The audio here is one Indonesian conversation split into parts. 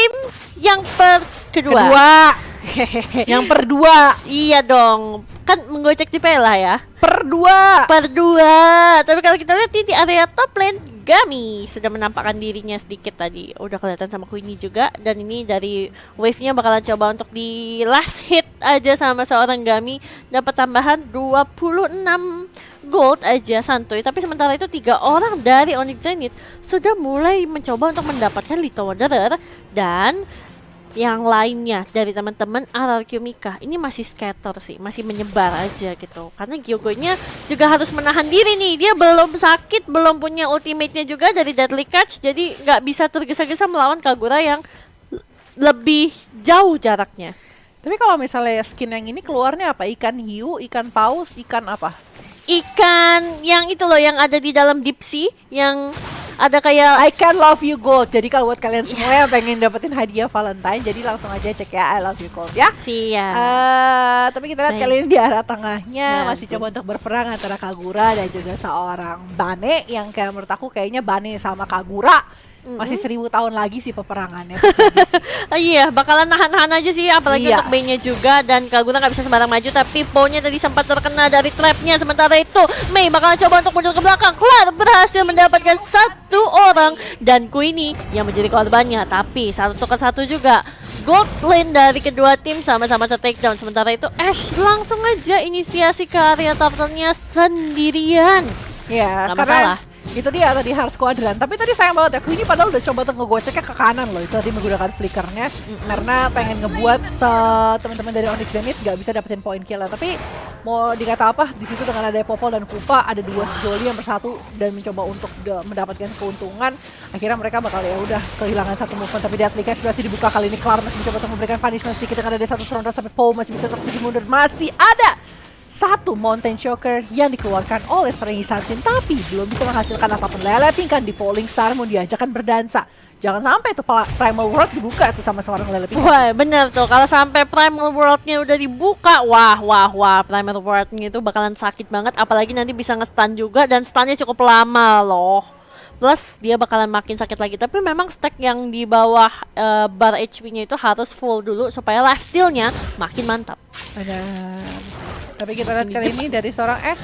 tim yang kedua. Yang kedua. Iya dong, kan menggocek Cipela ya. Per dua. Tapi kalau kita lihat di area top lane, Gami sudah menampakkan dirinya sedikit tadi. Udah kelihatan sama Queenie juga. Dan ini dari wave-nya bakalan coba untuk di last hit aja sama seorang Gami. Dapat tambahan 26 gold aja santuy. Tapi sementara itu 3 orang dari Onyx Zenith sudah mulai mencoba untuk mendapatkan Little Wanderer. Dan yang lainnya dari teman-teman RRQ Mika ini masih scatter sih, masih menyebar aja gitu. Karena Gyogonya juga harus menahan diri nih. Dia belum sakit, belum punya ultimate-nya juga dari Deadly Catch. Jadi nggak bisa tergesa-gesa melawan Kagura yang lebih jauh jaraknya. Tapi kalau misalnya skin yang ini keluarnya apa? Ikan hiu, ikan paus, ikan apa? Ikan yang itu loh, yang ada di dalam deep sea, yang ada kayak I can love you gold. Jadi kalau buat kalian semua yang pengen dapetin hadiah Valentine, jadi langsung aja cek ya I love you gold ya. Siap. Tapi kita lihat kali ini di arah tengahnya masih coba untuk berperang antara Kagura dan juga seorang Bane, yang kayak menurut aku kayaknya Bane sama Kagura masih 1000 tahun lagi sih peperangannya. Iya, bakalan nahan-nahan aja sih, apalagi untuk B-nya juga. Dan Kagura nggak bisa sembarang maju, tapi Po-nya tadi sempat terkena dari trap-nya. Sementara itu Mei bakalan coba untuk mundur ke belakang. Kelar berhasil mendapatkan 1 orang dan Queenie yang menjadi korbannya. Tapi 1-1 juga. Gold lane dari kedua tim sama-sama ter-takedown. Sementara itu Ashe langsung aja inisiasi ke area turtle-nya sendirian. Ya, nggak masalah. Itu dia tadi hard squadron. Tapi tadi sayang banget ya, Queenie padahal udah coba untuk ngegoceknya ke kanan loh. Itu tadi menggunakan flickernya karena pengen ngebuat teman-teman dari Onyx Zenith gak bisa dapetin point kill. Tapi mau dikata apa, di situ dengan ada Popol dan Kupa, ada 2 Sejoli yang bersatu dan mencoba untuk mendapatkan keuntungan. Akhirnya mereka bakal ya udah kehilangan 1 movement. Tapi Deadly Catch berhasil dibuka kali ini. Clark masih mencoba untuk memberikan punishment sedikit dengan ada 1 Throne, tapi Paul masih bisa terus mundur. Masih ada 1 Mountain Choker yang dikeluarkan oleh Serengi Sansin, tapi belum bisa menghasilkan apapun. Lele Pingkan di Falling Star mau diajakkan berdansa. Jangan sampai tuh Primal World dibuka tuh sama seorang Lele Pingkan. Wah bener tuh, kalau sampai Primal World-nya udah dibuka, wah Primal World-nya itu bakalan sakit banget. Apalagi nanti bisa nge-stun juga, dan stunnya cukup lama loh. Plus dia bakalan makin sakit lagi. Tapi memang stack yang di bawah bar HP-nya itu harus full dulu supaya lifesteal-nya makin mantap. Tapi kita lihat kali ini dari seorang S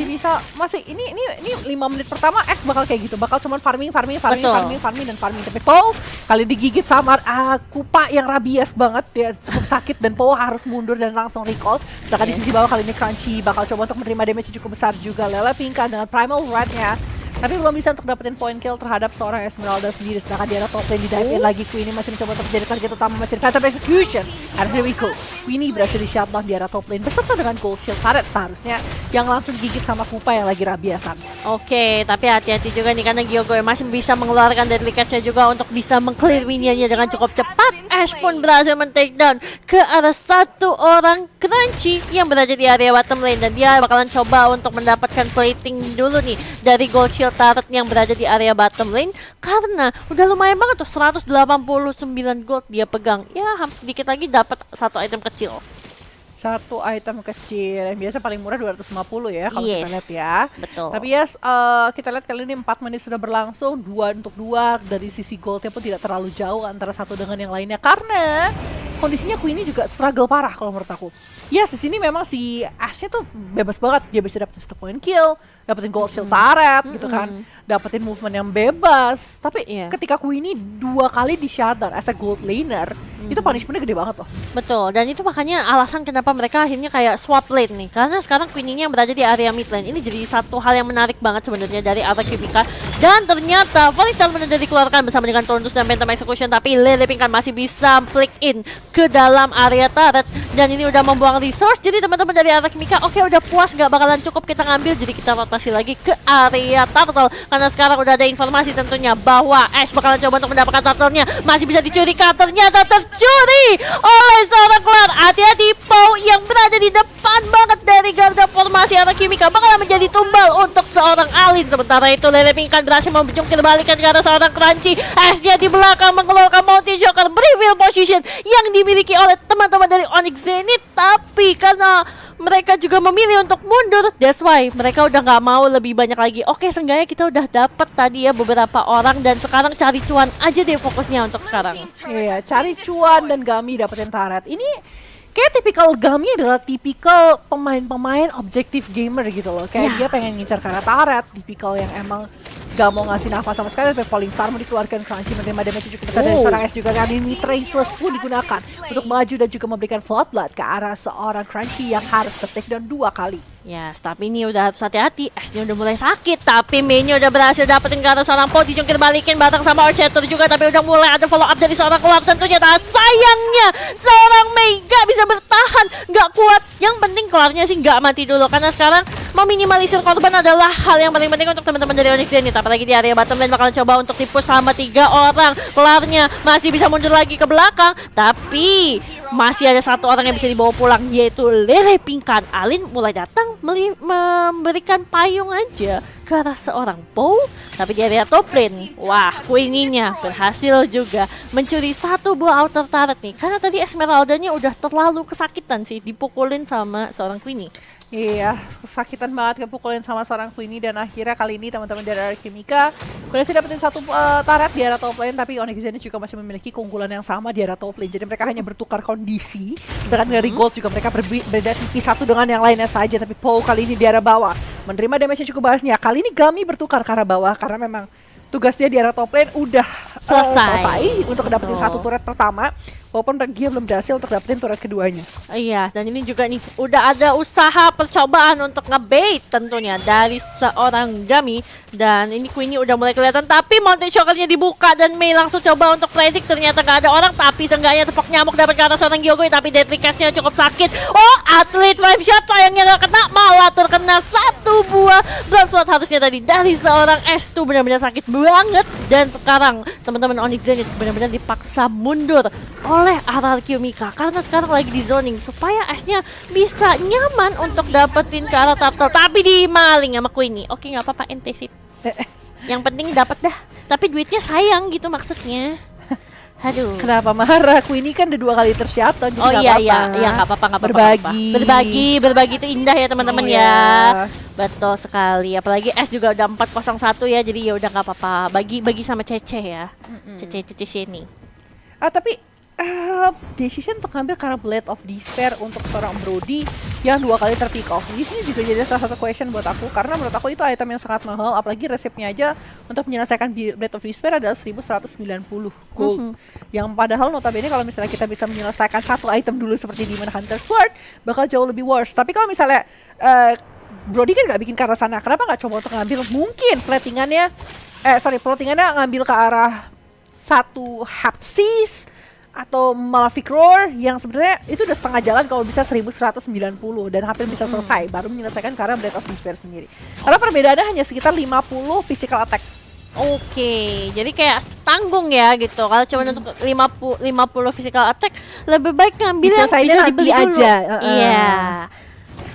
ini 5 menit pertama S bakal kayak gitu, bakal cuman farming dan farming. Tapi Paul kali digigit sama Kupa yang rabies banget, dia cukup sakit dan Paul harus mundur dan langsung recall. Sedangkan di sisi bawah kali ini Crunchy bakal coba untuk menerima damage cukup besar juga. Lele Pingkan dengan Primal Red-nya, tapi belum bisa untuk dapetin point kill terhadap seorang Esmeralda sendiri. Sedangkan di arah top lane di dive in lagi, Queenie masih mencoba untuk menjadi target utama, masih Phantom Execution. And here we go, Queenie berhasil di shutdown di arah top lane beserta dengan Gold Shield Turret seharusnya yang langsung gigit sama Kupa yang lagi rabiasan. Oke, tapi hati-hati juga nih karena Gyogo masih bisa mengeluarkan Deadly Catch-nya juga untuk bisa meng-clear minion-nya dengan cukup cepat. Ashe pun berhasil men-takedown ke arah 1 orang Crunchy yang berada di area bottom lane, dan dia bakalan coba untuk mendapatkan plating dulu nih dari Gold Shield Turret yang berada di area bottom lane, karena udah lumayan banget tuh 189 gold dia pegang. Ya dikit lagi dapat 1 item kecil. 1 item kecil yang biasa paling murah 250 ya kalau kita lihat ya. Betul. Tapi ya kita lihat kali ini 4 menit sudah berlangsung, 2 untuk 2 dari sisi goldnya pun tidak terlalu jauh antara satu dengan yang lainnya, karena kondisinya Queenie juga struggle parah kalau menurut aku. Ya di sini memang si Ashe tuh bebas banget, dia bisa dapetin 1 point kill, dapetin Gold Shield Turret gitu kan, dapetin movement yang bebas. Tapi ketika Queenie 2 kali di shutdown as a gold laner, itu punishmentnya gede banget loh. Betul, dan itu makanya alasan kenapa mereka akhirnya kayak swap lane nih, karena sekarang Queenie-nya berada di area mid lane. Ini jadi satu hal yang menarik banget sebenarnya dari RRQ Mika. Dan ternyata Falling Star benar dikeluarkan bersama dengan Tondus dan Phantom Execution, tapi Lele Pingkan masih bisa flick in ke dalam area turret, dan ini udah membuang resource. Jadi teman-teman dari RRQ Mika, oke udah puas, gak bakalan cukup kita ngambil, jadi kita rotasi lagi ke area turtle, karena sekarang udah ada informasi tentunya bahwa Ashe bakalan coba untuk mendapatkan turtle-nya. Masih bisa dicuri, ternyata tercuri oleh seorang Clark. Hati-hati, Pau yang berada di depan banget dari garda formasi RRQ Mika bakalan menjadi tumbal untuk seorang Alin. Sementara itu Lele Pingkan berhasil menjungkir balikan ke arah seorang Crunchy. Ashe-nya di belakang mengeluarkan Mountain Joker reveal position yang dimiliki oleh teman-teman dari Onyx Zenith, tapi karena mereka juga memilih untuk mundur. That's why mereka udah nggak mau lebih banyak lagi. Oke, seenggaknya kita udah dapat tadi ya beberapa orang, dan sekarang cari cuan aja deh fokusnya untuk sekarang. Iya, cari cuan dan Gami dapetin turret. Ini kayak tipikal Gami adalah tipikal pemain-pemain objektif gamer gitu loh. Kayak dia pengen ngincar ke arah turret, tipikal yang emang gak mau ngasih nafas sama sekali. Tapi Falling Star mau dikeluarkan, Crunchy menerima damage cukup besar dari seorang S juga. Kali ini Traceless pun digunakan untuk maju dan juga memberikan Floodblood ke arah seorang Crunchy yang harus take down 2 kali. Ya, tapi ini udah harus hati-hati. S-nya udah mulai sakit, tapi mainnya udah berhasil dapetin ke arah seorang Po. Dijungkir balikin bareng sama Orchator juga, tapi udah mulai ada follow up dari seorang Cloud. Tentunya sayangnya seorang Mei gak bisa bertahan, gak kuat. Yang penting kelarnya sih gak mati dulu, karena sekarang meminimalisir korban adalah hal yang paling penting untuk teman-teman dari Onyx Zenith. Apalagi di area bottom lane bakalan coba untuk tipu sama 3 orang. Kelarnya masih bisa mundur lagi ke belakang, tapi masih ada 1 orang yang bisa dibawa pulang, yaitu Lele Pingkan. Alin mulai datang memberikan payung aja ke arah seorang Po, tapi di area top lane, wah, Queenie-nya berhasil juga mencuri 1 buah outer turret nih, karena tadi Esmeralda-nya udah terlalu kesakitan sih dipukulin sama seorang Queenie. Iya, kesakitan banget kepukulin sama seorang Queenie, dan akhirnya kali ini teman-teman dari Alchemica berhasil dapetin 1 turret di area top lane, tapi Onyx Zenith juga masih memiliki keunggulan yang sama di area top lane. Jadi mereka hanya bertukar kondisi, sedangkan dari gold juga mereka berbeda tipis satu dengan yang lainnya saja. Tapi Po kali ini di area bawah menerima damage-nya cukup banyak. Kali ini Gami bertukar ke arah bawah karena memang tugasnya di area top lane udah selesai untuk dapetin 1 turret pertama. Walaupun dia belum berhasil untuk dapetin turret keduanya. Iya, dan ini juga nih udah ada usaha percobaan untuk ngebait tentunya dari seorang Gami. Dan ini Queenie udah mulai kelihatan, tapi Mountain Shocker-nya dibuka dan Mei langsung coba untuk predict. Ternyata gak ada orang, tapi seenggaknya tepok nyamuk dapat ke atas seorang Gyogoi, tapi Deadly Catch-nya cukup sakit. Oh, atlet 5 shot sayangnya gak kena, malah terkena 1 buah Blood Flood harusnya tadi dari seorang S2. Benar-benar sakit banget. Dan sekarang teman-teman Onyx Zenith benar-benar dipaksa mundur oleh RRQ Mika karena sekarang lagi di zoning supaya S-nya bisa nyaman untuk dapetin ke arah turtle, tapi dimaling sama Queenie. Oke, nggak apa-apa, ente sip. Yang penting dapat dah, tapi duitnya sayang gitu maksudnya. Aduh. Kenapa marah? Queenie kan udah 2 kali tershutdown, jadi oh nggak iya apa-apa. iya nggak apa-apa, nggak apa-apa. Berbagi itu indah ya teman-teman ya. Betul sekali. Apalagi S juga udah 401 ya, jadi ya udah nggak apa-apa. Bagi sama Cece ya. Cece Sheni. Tapi decision untuk ngambil karena Blade of Despair untuk seorang Brody yang 2 kali terpick off. Di sini juga jadi salah satu question buat aku, karena menurut aku itu item yang sangat mahal, apalagi resepnya aja untuk menyelesaikan Blade of Despair adalah 1190 gold. Yang padahal notabene kalau misalnya kita bisa menyelesaikan 1 item dulu seperti Demon Hunter Sword bakal jauh lebih worse. Tapi kalau misalnya Brody kan gak bikin ke arah sana, kenapa gak coba untuk ngambil mungkin plottingannya ngambil ke arah 1 Hapsis atau Malefic Roar yang sebenarnya itu udah setengah jalan kalau bisa 1190 dan hampir bisa selesai baru menyelesaikan karena Blade of Despair sendiri. Karena perbedaannya hanya sekitar 50 physical attack. Oke, jadi kayak tanggung ya gitu. Kalau cuma untuk 50 physical attack, lebih baik ngambil yang bisa dibeli dulu. Iya.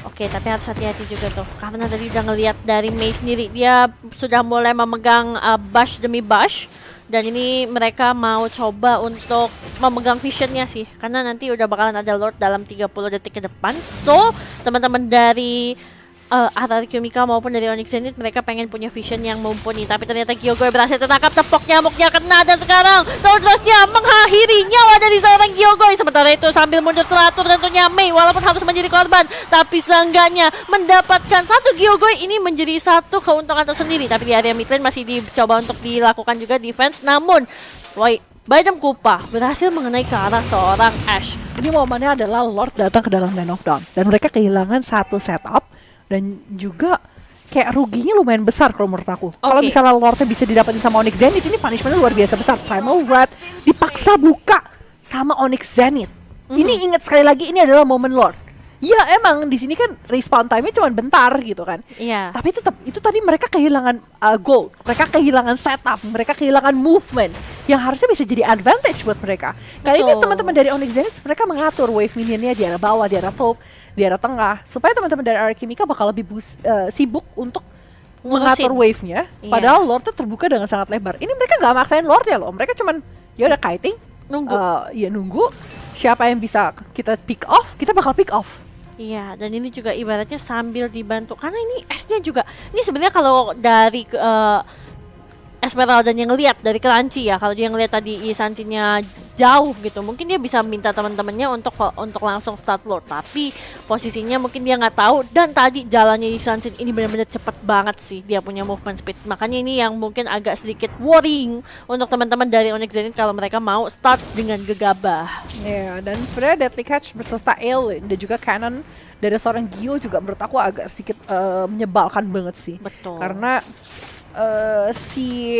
Oke, tapi harus hati-hati juga tuh, karena tadi udah ngelihat dari Mei sendiri, dia sudah mulai memegang bash demi bash. Dan ini mereka mau coba untuk memegang visionnya sih, karena nanti udah bakalan ada Lord dalam 30 detik ke depan. So, teman-teman dari RRQ Mika maupun dari Onyx Zenith, mereka pengen punya vision yang mumpuni. Tapi ternyata Gyogoi berhasil tertangkap, tepok nyamuknya kena, dan sekarang Tordrosnya mengakhiri nyawa dari seorang Gyogoi. Sementara itu sambil mundur teratur tentunya Mei, walaupun harus menjadi korban, tapi seenggaknya mendapatkan 1 Gyogoi. Ini menjadi 1 keuntungan tersendiri. Tapi di area mid lane masih dicoba untuk dilakukan juga defense, namun Baidam Kupa berhasil mengenai ke arah seorang Ashe. Ini momennya adalah Lord datang ke dalam Land of Dawn dan mereka kehilangan 1 setup. Dan juga kayak ruginya lumayan besar kalau menurut aku. Kalau misalnya Lordnya bisa didapetin sama Onyx Zenith, ini punishmentnya luar biasa besar. Primal Wrath dipaksa buka sama Onyx Zenith. Ini ingat sekali lagi, ini adalah momen Lord. Ya emang di sini kan respawn time-nya cuma bentar gitu kan. Iya. Tapi tetap itu tadi mereka kehilangan gold, mereka kehilangan setup, mereka kehilangan movement yang harusnya bisa jadi advantage buat mereka. Kali ini teman-teman dari Onyx Zenith mereka mengatur wave minionnya di arah bawah, di arah top, di arah tengah, supaya teman-teman dari Alchemica bakal lebih sibuk untuk mengatur wave-nya. Padahal Lord-nya terbuka dengan sangat lebar. Ini mereka nggak maksain Lord-nya loh, mereka cuman ya udah kiting, nunggu. Siapa yang bisa kita pick off, kita bakal pick off. Iya, dan ini juga ibaratnya sambil dibantu karena ini S-nya juga. Ini sebenarnya kalau dari Esmeralda yang ngelihat dari Crunchy ya, kalau dia ngelihat tadi Isantinya jauh gitu, mungkin dia bisa minta teman-temannya untuk langsung start lord, tapi posisinya mungkin dia nggak tahu. Dan tadi jalannya Isantin ini benar-benar cepet banget sih, dia punya movement speed, makanya ini yang mungkin agak sedikit worrying untuk teman-teman dari Onyx Zenith kalau mereka mau start dengan gegabah. Ya, dan sebenarnya Deadly Catch berserta Ale dan juga Cannon dari seorang Gio juga menurut aku agak sedikit menyebalkan banget sih. Betul. Karena si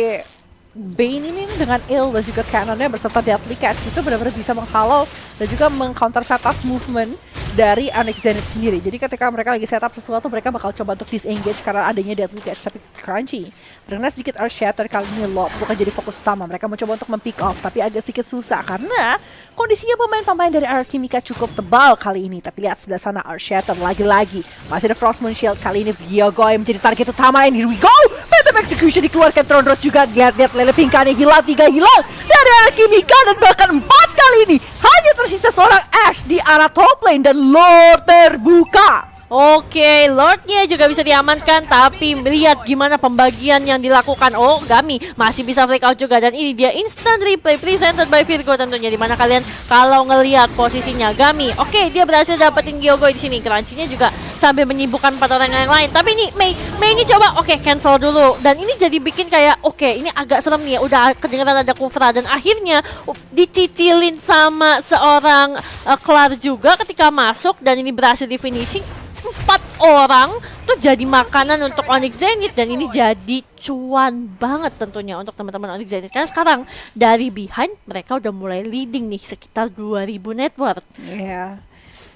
Bane ini dengan Ale dan juga Cannonnya berserta Deadly Catch itu benar-benar bisa menghalau dan juga meng-counter setup movement dari Onyx Zenith sendiri. Jadi ketika mereka lagi setup sesuatu, mereka bakal coba untuk disengage karena adanya Deadly Catch. Tapi Crunchy karena sedikit Earth Shatter kali ini lob bukan jadi fokus utama. Mereka mencoba untuk mempick off, tapi agak sedikit susah karena kondisinya pemain-pemain dari Alchemica cukup tebal kali ini. Tapi lihat sebelah sana Earth Shatter lagi-lagi. Masih ada Frostmourne Shield kali ini. Viagoy menjadi target utama. And here we go! Phantom Execution dikeluarkan. Throne Road juga. Lihat-lihat Lele Pinkanya hilang, 3 hilang dari Alchemica dan bahkan 4 kali ini. Hanya tersisa seorang Ashe di arah top lane dan Lord terbuka. Oke, Lordnya juga bisa diamankan, tapi lihat gimana pembagian yang dilakukan. Oh, Gami masih bisa break out juga, dan ini dia instant replay presented by Virgo tentunya. Dimana kalian kalau ngelihat posisinya Gami, oke, dia berhasil dapetin Gyogoy di sini. Crunchy-nya juga sambil menyibukkan 4 orang yang lain. Tapi ini Mei ini coba cancel dulu, dan ini jadi bikin kayak ini agak serem nih ya. Udah kedengeran ada Kufra dan akhirnya dicicilin sama seorang Clar juga ketika masuk, dan ini berhasil di finishing. 4 orang tuh jadi makanan untuk Onyx Zenith, dan ini jadi cuan banget tentunya untuk teman-teman Onyx Zenith karena sekarang dari behind mereka udah mulai leading nih sekitar 2000 net worth. Iya.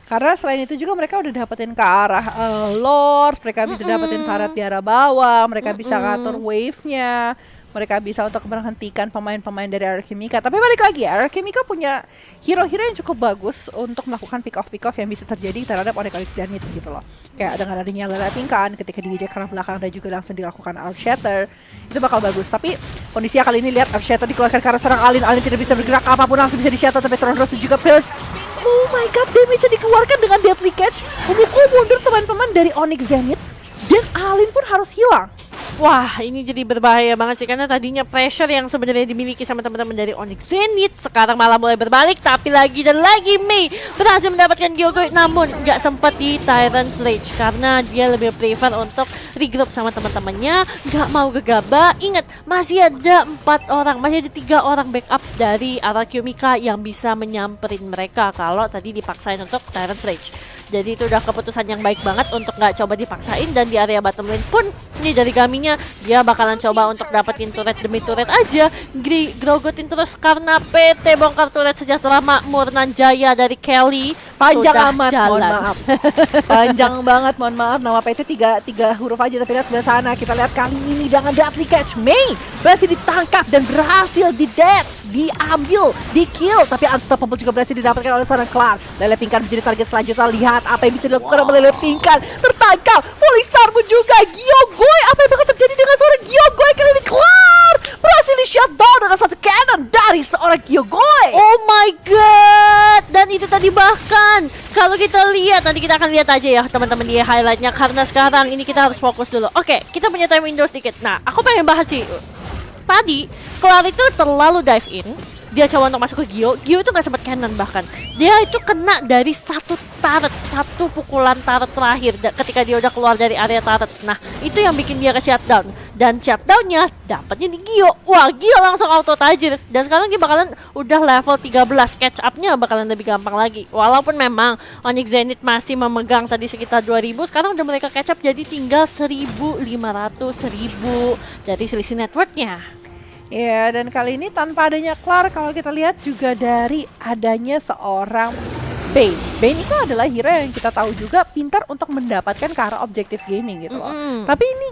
Karena selain itu juga mereka udah dapetin ke arah Lord, mereka bisa dapetin turret di arah bawah, mereka bisa ngatur wave-nya, mereka bisa untuk menghentikan pemain-pemain dari Alchemica. Tapi balik lagi ya, Alchemica punya hero-hero yang cukup bagus untuk melakukan pick-off yang bisa terjadi terhadap Onyx Zenith gitu loh. Kayak dengan adanya Lele Pinkan ketika di karena belakang dan juga langsung dilakukan Earth Shatter, itu bakal bagus. Tapi kondisinya kali ini lihat Earth Shatter dikeluarkan karena seorang Alin tidak bisa bergerak, apapun langsung bisa di-shatter, tapi Throne Rose juga pierce. Oh my god, damage yang dikeluarkan dengan Deadly Catch memukul mundur teman-teman dari Onyx Zenith, dan Alin pun harus hilang. Wah, ini jadi berbahaya banget sih karena tadinya pressure yang sebenarnya dimiliki sama teman-teman dari Onyx Zenith sekarang malah mulai berbalik, tapi lagi dan lagi Mei berhasil mendapatkan Gyogoy, namun nggak sempat di Tyrant's Rage karena dia lebih prefer untuk regroup sama teman-temannya, nggak mau gegabah. Ingat, masih ada 4 orang, masih ada 3 orang backup dari Alchemica yang bisa menyamperin mereka kalau tadi dipaksain untuk Tyrant's Rage. Jadi itu udah keputusan yang baik banget untuk nggak coba dipaksain, dan di area bottom lane pun ini dari Gaminya dia bakalan coba untuk dapetin turret demi turret aja, grogotin terus karena PT bongkar turret sejahtera makmur nan jaya dari Kelly panjang sudah amat, jalan. mohon maaf. Panjang banget, mohon maaf. Nama PT tiga huruf aja, tapi lihat sebelah sana kita lihat kali ini dengan Deadly Catch Mei berhasil ditangkap dan berhasil diambil, di kill, tapi Unstoppable juga berhasil didapatkan oleh seorang Clar. Lele Pinkan menjadi target selanjutnya. Lihat apa yang bisa dilakukan oleh Lele Pinkan, tertangkap. Falling Star pun juga. Gyogoy, apa yang bakal terjadi dengan seorang Gyogoy kali ini? Clar berhasil di shutdown dengan satu cannon dari seorang Gyogoy. Oh my god, dan itu tadi bahkan kalau kita lihat, nanti kita akan lihat aja ya teman-teman di highlightnya, karena sekarang ini kita harus fokus dulu. Oke, kita punya time window sedikit. Nah, aku pengen bahas sih, tadi Clar itu terlalu dive in, dia coba untuk masuk ke Gio itu gak sempat cannon, bahkan dia itu kena dari satu pukulan turret terakhir ketika dia udah keluar dari area turret. Nah, itu yang bikin dia ke shutdown, dan shutdownnya dapatnya di Gio. Wah, Gio langsung auto tajir, dan sekarang dia bakalan udah level 13, catch up-nya bakalan lebih gampang lagi. Walaupun memang Onyx Zenith masih memegang tadi sekitar 2000, sekarang udah mereka catch up jadi tinggal 1500 dari selisih networknya. Ya, dan kali ini tanpa adanya Clar, kalau kita lihat juga dari adanya seorang Bane. Bane itu adalah hero yang kita tahu juga pintar untuk mendapatkan ke arah objektif gaming gitu loh. Tapi ini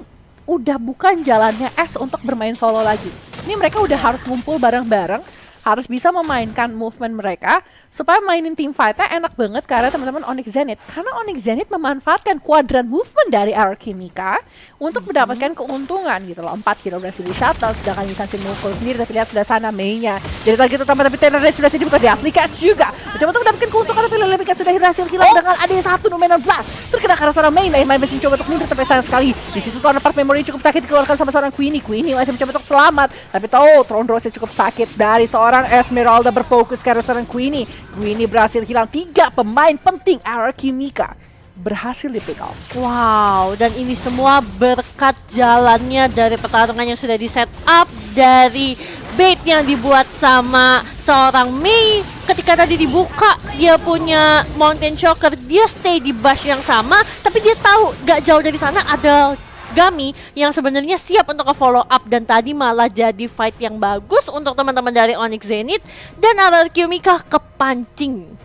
udah bukan jalannya S untuk bermain solo lagi. Ini mereka udah harus ngumpul bareng-bareng harus bisa memainkan movement mereka supaya mainin team fight-nya enak banget karena teman-teman Onyx Zenith. Karena Onyx Zenith memanfaatkan kuadran movement dari Alchemica untuk mendapatkan keuntungan gitu loh. 4 hero berhasil di shuttle, sedangkan Yukan memukul sendiri, tapi lihat sebelah sana Mei-nya. Jadi target utama tapi Tenor sudah sini bukan diaplikasi juga. Mencoba untuk mendapatkan keuntungan tapi Lelevika sudah berhasil hilang dengan ada satu Numenor Blast. Terkena karena seorang Mei masih mencoba untuk mundur tapi sayang sekali. Di situ tuh part memory cukup sakit dikeluarkan sama seorang Queenie. Queenie masih mencoba untuk selamat, tapi tahu Throne Rose cukup sakit dari seorang Esmeralda berfokus karena seorang Queenie. Queenie berhasil hilang 3 pemain penting Alchemica berhasil di pick out. Wow, dan ini semua berkat jalannya dari pertarungan yang sudah di set up, dari bait yang dibuat sama seorang Mei. Ketika tadi dibuka, dia punya Mountain Choker, dia stay di bush yang sama, tapi dia tahu gak jauh dari sana ada Gami yang sebenarnya siap untuk ke-follow up, dan tadi malah jadi fight yang bagus untuk teman-teman dari Onyx Zenith, dan Alchemica kepancing.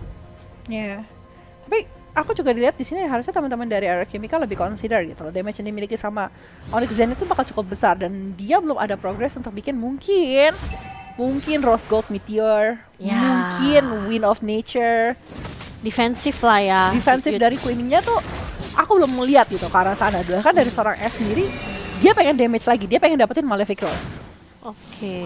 Ya, tapi aku juga dilihat di sini harusnya teman-teman dari Alchemica lebih consider gitu loh. Damage yang dimiliki sama Onyx Zenith itu bakal cukup besar dan dia belum ada progress untuk bikin mungkin Rose Gold Meteor, mungkin Wind of Nature. Defensif lah ya. Defensif dari Queenie-nya tuh aku belum melihat gitu ke arah sana. Kan dari seorang S sendiri, dia pengen damage lagi, dia pengen dapetin Malefic Roll. Oke.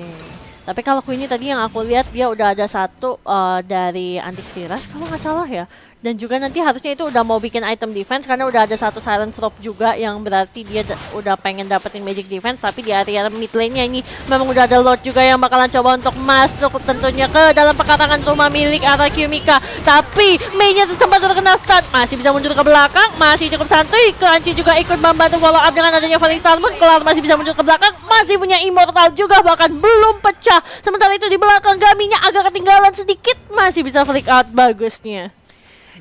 Tapi kalau Queenie tadi yang aku lihat dia udah ada satu dari Antivirus kalau nggak salah ya. Dan juga nanti harusnya itu udah mau bikin item defense karena udah ada satu Silence Rope juga yang berarti dia udah pengen dapetin magic defense. Tapi di area mid lane-nya ini memang udah ada Lord juga yang bakalan coba untuk masuk tentunya ke dalam pekarangan rumah milik Alchemica. Tapi Mei-nya sempat terkena stun, masih bisa mundur ke belakang, masih cukup santuy. Crunchy juga ikut membantu follow up dengan adanya Falling Star Moon. Cloud masih bisa mundur ke belakang, masih punya Immortal juga, bahkan belum pecah. Sementara itu di belakang Gami-nya agak ketinggalan sedikit, masih bisa flick out bagusnya.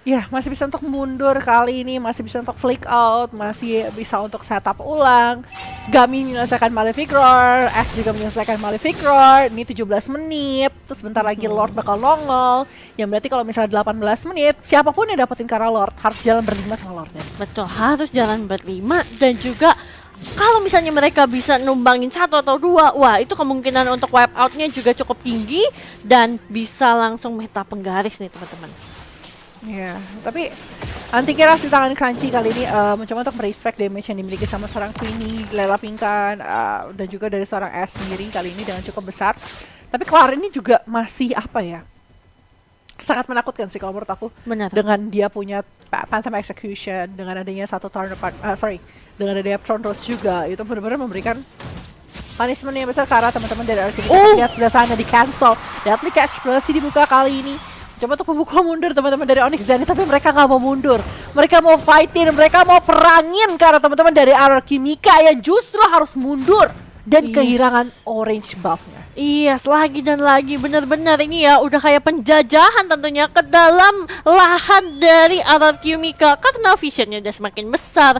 Ya, masih bisa untuk mundur kali ini, masih bisa untuk flick out, masih bisa untuk setup ulang. Gami menyelesaikan Malefic Roar, S juga menyelesaikan Malefic Roar. Ini 17 menit, terus bentar lagi Lord bakal nongol. Yang berarti kalau misalnya 18 menit, siapapun yang dapetin Kara Lord harus jalan berlima sama Lordnya. Betul, harus jalan berlima, dan juga kalau misalnya mereka bisa numbangin 1 atau 2, wah itu kemungkinan untuk wipe out-nya juga cukup tinggi dan bisa langsung meta penggaris nih teman-teman. Ya, tapi Antivirus di tangan Crunchy kali ini mencoba untuk merespect damage yang dimiliki sama seorang Queenie, Lela Pinkan, dan juga dari seorang S sendiri kali ini dengan cukup besar. Tapi Clara ini juga masih apa ya, sangat menakutkan sih kalau menurut aku. Benar. Dengan dia punya Phantom Execution, dengan adanya satu turn apart, dengan adanya Throne Rose juga, itu benar-benar memberikan punishment yang besar ke arah teman-teman dari Alchemica. Lihat sebelah sana di cancel, Deadly Catch masih dibuka kali ini. Coba untuk membuka mundur teman-teman dari Onyx Zenith, tapi mereka nggak mau mundur. Mereka mau fightin, mereka mau perangin karena teman-teman dari Alchemica yang justru harus mundur dan kehilangan orange buff-nya. Yes, lagi dan lagi, benar-benar ini ya udah kayak penjajahan tentunya ke dalam lahan dari Alchemica karena visionnya udah semakin besar.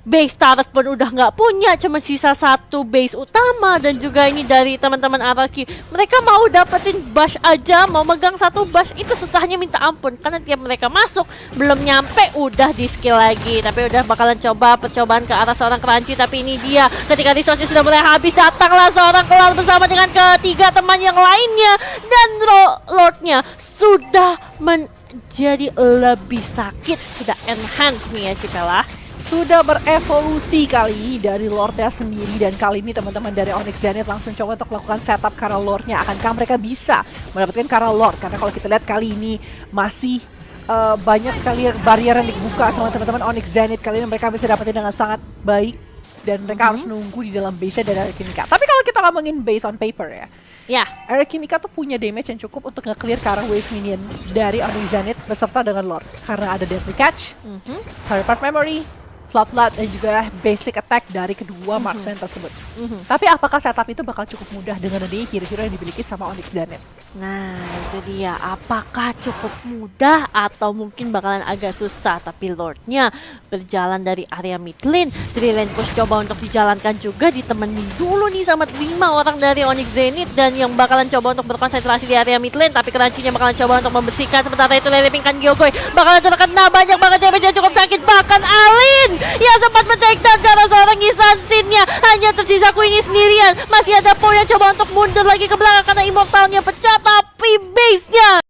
Base turret pun udah nggak punya, cuma sisa satu base utama, dan juga ini dari teman-teman Araki. Mereka mau dapetin bush aja, mau megang satu bush itu susahnya minta ampun karena tiap mereka masuk belum nyampe udah di skill lagi. Tapi udah bakalan coba percobaan ke arah seorang Crunchy, tapi ini dia ketika resource sudah mulai habis, datanglah seorang Cloud bersama dengan ketiga teman yang lainnya, dan Lordnya sudah menjadi lebih sakit, sudah enhance nih ya Cipela. Sudah berevolusi kali dari Lordnya sendiri, dan kali ini teman-teman dari Onyx Zenith langsung coba untuk melakukan setup Kara Lordnya. Akankah mereka bisa mendapatkan Kara Lord? Karena kalau kita lihat kali ini masih banyak sekali barrier yang dibuka sama teman-teman Onyx Zenith. Kali ini mereka bisa dapetin dengan sangat baik, dan mereka harus nunggu di dalam base dari Alchemica. Tapi kalau kita ngomongin base on paper ya, Alchemica tuh punya damage yang cukup untuk nge-clear Kara wave minion dari Onyx Zenith beserta dengan Lord. Karena ada Deadly Catch, Third Part Memory, Floodlight, dan juga basic attack dari kedua marksman tersebut. Tapi apakah setup itu bakal cukup mudah dengan adanya hero-hero yang dimiliki sama Onyx Zenith? Nah itu dia, apakah cukup mudah atau mungkin bakalan agak susah. Tapi Lordnya berjalan dari area mid lane, 3 lane push coba untuk dijalankan juga, ditemenin dulu nih sama 5 orang dari Onyx Zenith, dan yang bakalan coba untuk berkonsentrasi di area mid lane. Tapi Crunchy-nya bakalan coba untuk membersihkan, sementara itu Lele Pinkan Gyokoi bakalan terkena banyak banget damage yang cukup sakit. Bahkan Alin yang sempat men-take down karena seorang Isansin-nya. Hanya tersisa Queenie sendirian. Masih ada Po yang coba untuk mundur lagi ke belakang karena Immortalnya pecah, tapi base-nya